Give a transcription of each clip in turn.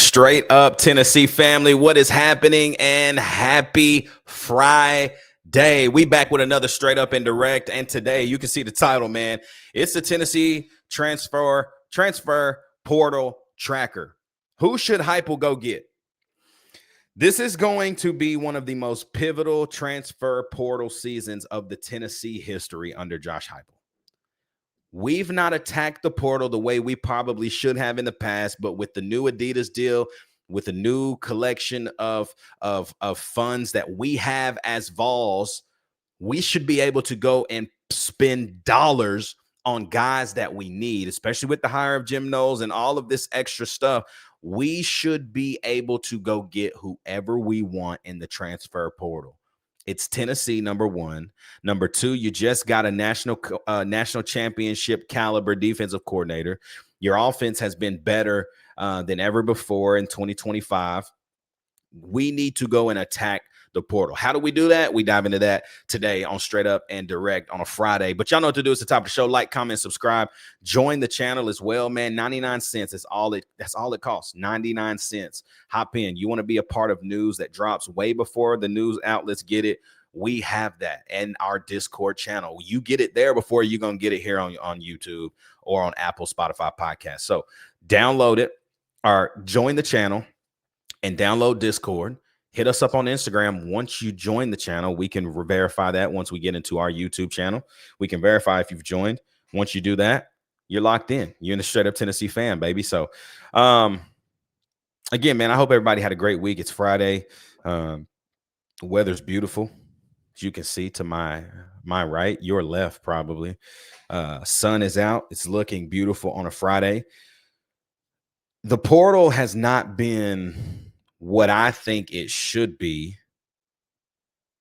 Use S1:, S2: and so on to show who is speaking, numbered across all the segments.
S1: Straight up Tennessee family, what is happening? And happy Friday. We back with another Straight Up and Direct. And today you can see the title, man. It's the Tennessee transfer portal tracker. Who should Heupel go get? This is going to be one of the most pivotal transfer portal seasons of the Tennessee history under Josh Heupel. We've not attacked the portal the way we probably should have in the past, but with the new Adidas deal, with the new collection of funds that we have as Vols, we should be able to go and spend dollars on guys that we need, especially with the hire of Jim Knowles and all of this extra stuff. We should be able to go get whoever we want in the transfer portal. It's Tennessee, number one. Number two, you just got a national championship caliber defensive coordinator. Your offense has been better than ever before in 2025. We need to go and attack the portal. How do we do that? We dive into that today on Straight Up and Direct on a Friday. But y'all know what to do. It's the top of the show. Like, comment, subscribe. Join the channel as well, man. 99 cents is all it costs. 99 cents. Hop in. You want to be a part of news that drops way before the news outlets get it. We have that in our Discord channel. You get it there before you're going to get it here on YouTube or on Apple, Spotify podcast. So download it or join the channel and download Discord. Hit us up on Instagram. Once you join the channel, we can verify that once we get into our YouTube channel. We can verify if you've joined. Once you do that, you're locked in. You're in the Straight Up Tennessee fan, baby. So, again, man, I hope everybody had a great week. It's Friday. The weather's beautiful. As you can see to my right, your left probably. Sun is out. It's looking beautiful on a Friday. The portal has not been what I think it should be,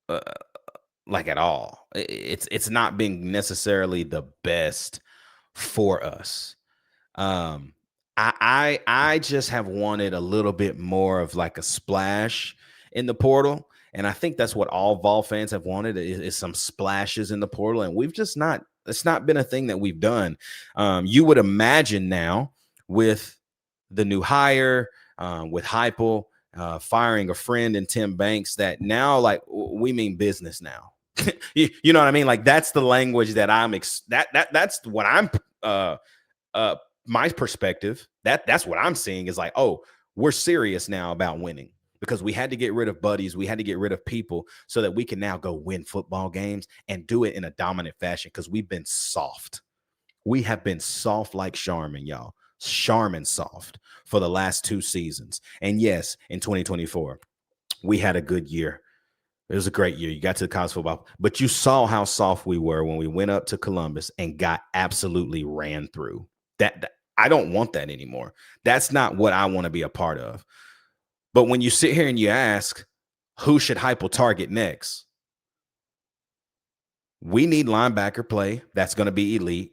S1: like at all. It's not been necessarily the best for us. I just have wanted a little bit more of like a splash in the portal, and I think that's what all Vol fans have wanted is some splashes in the portal, and we've just not. It's not been a thing that we've done. You would imagine now with the new hire, with Heupel. Firing a friend in Tim Banks, that now like we mean business now. you know what I mean? Like that's the language that that's what I'm my perspective. That's what I'm seeing is like, oh, we're serious now about winning because we had to get rid of buddies. We had to get rid of people so that we can now go win football games and do it in a dominant fashion because we've been soft. We have been soft like Charmin, y'all. Charmin soft for the last 2 seasons. And yes, in 2024, we had a good year. It was a great year. You got to the college football, but you saw how soft we were when we went up to Columbus and got absolutely ran through. That I don't want that anymore. That's not what I want to be a part of. But when you sit here and you ask, who should Heupel target next? We need linebacker play that's going to be elite.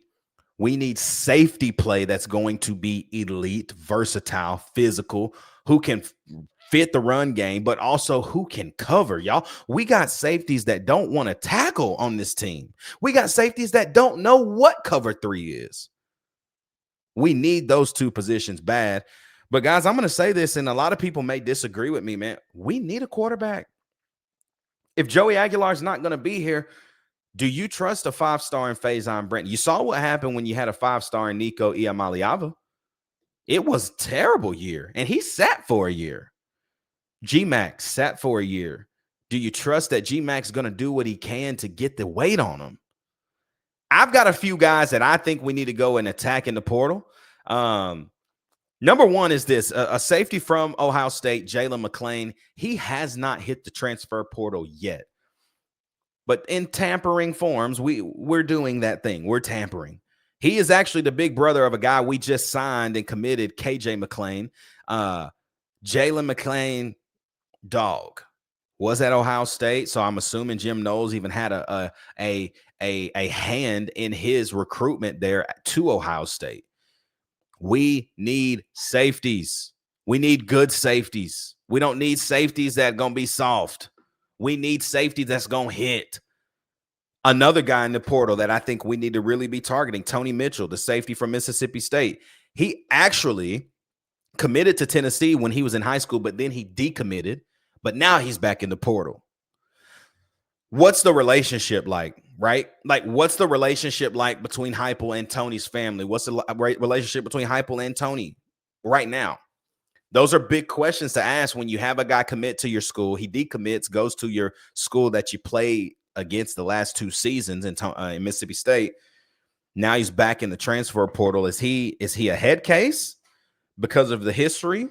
S1: We need safety play that's going to be elite, versatile, physical, who can fit the run game, but also who can cover, y'all. We got safeties that don't want to tackle on this team. We got safeties that don't know what cover 3 is. We need those 2 positions bad. But, guys, I'm going to say this, and a lot of people may disagree with me, man. We need a quarterback. If Joey Aguilar's not going to be here, do you trust a 5-star in Faison Brent? You saw what happened when you had a 5-star in Nico Iamaleava. It was a terrible year, and he sat for a year. G-Max sat for a year. Do you trust that G-Max is going to do what he can to get the weight on him? I've got a few guys that I think we need to go and attack in the portal. Number one is this, a safety from Ohio State, Jalen McClain. He has not hit the transfer portal yet. But in tampering forms, we're doing that thing. We're tampering. He is actually the big brother of a guy we just signed and committed, KJ McClain. Jalen McClain, dog, was at Ohio State, so I'm assuming Jim Knowles even had a hand in his recruitment there to Ohio State. We need safeties. We need good safeties. We don't need safeties that are going to be soft. We need safety that's going to hit. Another guy in the portal that I think we need to really be targeting, Tony Mitchell, the safety from Mississippi State. He actually committed to Tennessee when he was in high school, but then he decommitted. But now he's back in the portal. What's the relationship like, right? Like, what's the relationship like between Heupel and Tony's family? What's the relationship between Heupel and Tony right now? Those are big questions to ask when you have a guy commit to your school. He decommits, goes to your school that you played against the last 2 seasons in Mississippi State. Now he's back in the transfer portal. Is he a head case because of the history?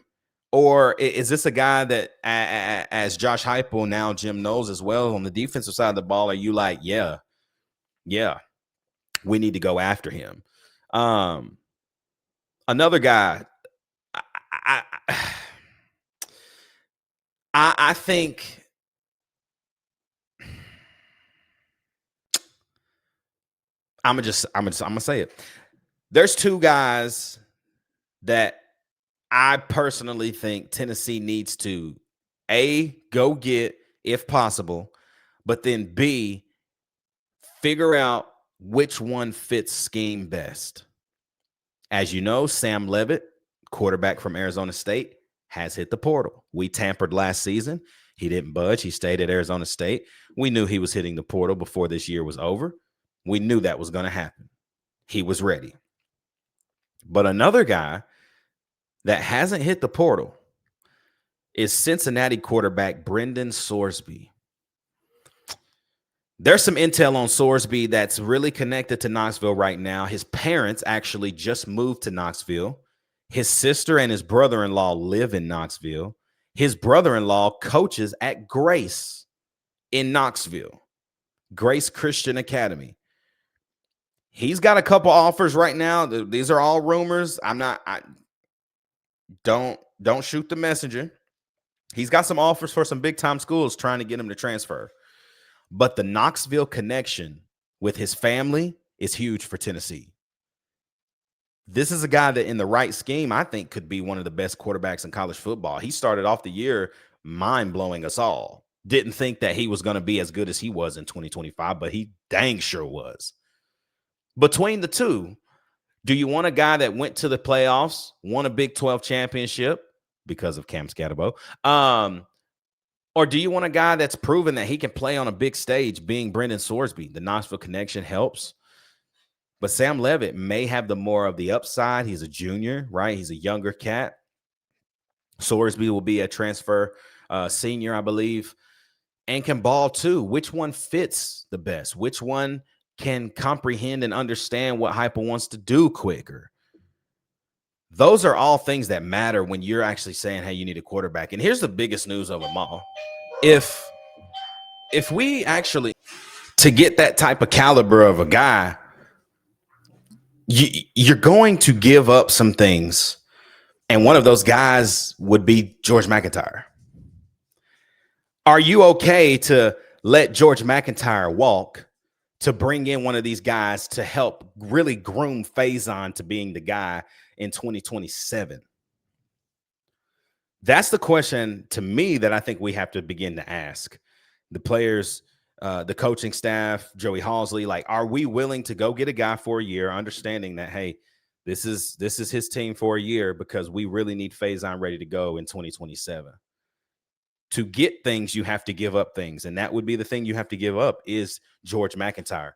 S1: Or is this a guy that, as Josh Heupel, now Jim Knowles as well, on the defensive side of the ball, are you like, yeah, we need to go after him? Another guy, I think I'm gonna say it. There's 2 guys that I personally think Tennessee needs to A, go get if possible, but then B, figure out which one fits scheme best. As you know, Sam Leavitt, quarterback from Arizona State, has hit the portal. We tampered last season. He didn't budge. He stayed at Arizona State. We knew he was hitting the portal before this year was over. We knew that was going to happen. He was ready. But another guy that hasn't hit the portal is Cincinnati quarterback Brendan Sorsby. There's some intel on Sorsby that's really connected to Knoxville right now. His parents actually just moved to Knoxville. His sister and his brother-in-law live in Knoxville. His brother-in-law coaches at Grace in Knoxville, Grace Christian Academy. He's got a couple offers right now. These are all rumors. Don't shoot the messenger. He's got some offers for some big-time schools trying to get him to transfer. But the Knoxville connection with his family is huge for Tennessee. This is a guy that in the right scheme, I think could be one of the best quarterbacks in college football. He started off the year mind-blowing us all. Didn't think that he was going to be as good as he was in 2025, but he dang sure was. Between the two, do you want a guy that went to the playoffs, won a Big 12 championship because of Cam Scatterbo, or do you want a guy that's proven that he can play on a big stage, being Brendan Sorsby? The Knoxville connection helps. But Sam Leavitt may have the more of the upside. He's a junior, right? He's a younger cat. Sorsby will be a transfer senior, I believe, and can ball too. Which one fits the best? Which one can comprehend and understand what Heupel wants to do quicker? Those are all things that matter when you're actually saying, hey, you need a quarterback. And here's the biggest news of them all. If we actually, to get that type of caliber of a guy, you're going to give up some things. And one of those guys would be George McIntyre. Are you okay to let George McIntyre walk to bring in one of these guys to help really groom Faison to being the guy in 2027? That's the question to me that I think we have to begin to ask the players, the coaching staff, Joey Halsley. Like, are we willing to go get a guy for a year, understanding that, hey, this is his team for a year because we really need Faison ready to go in 2027. To get things, you have to give up things, and that would be the thing you have to give up is George McIntyre.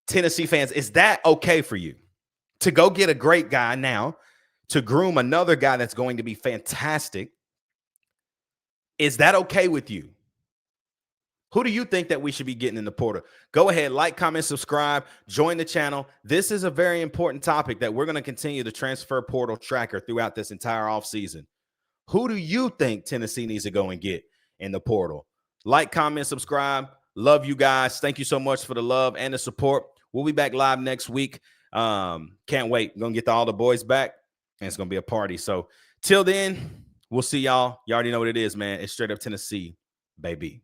S1: Tennessee fans, is that okay for you to go get a great guy now, to groom another guy that's going to be fantastic? Is that okay with you? Who do you think that we should be getting in the portal? Go ahead, like, comment, subscribe, join the channel. This is a very important topic that we're going to continue the transfer portal tracker throughout this entire offseason. Who do you think Tennessee needs to go and get in the portal? Like, comment, subscribe. Love you guys. Thank you so much for the love and the support. We'll be back live next week. Can't wait. We're going to get all the boys back, and it's going to be a party. So till then, we'll see y'all. You already know what it is, man. It's straight up Tennessee, baby.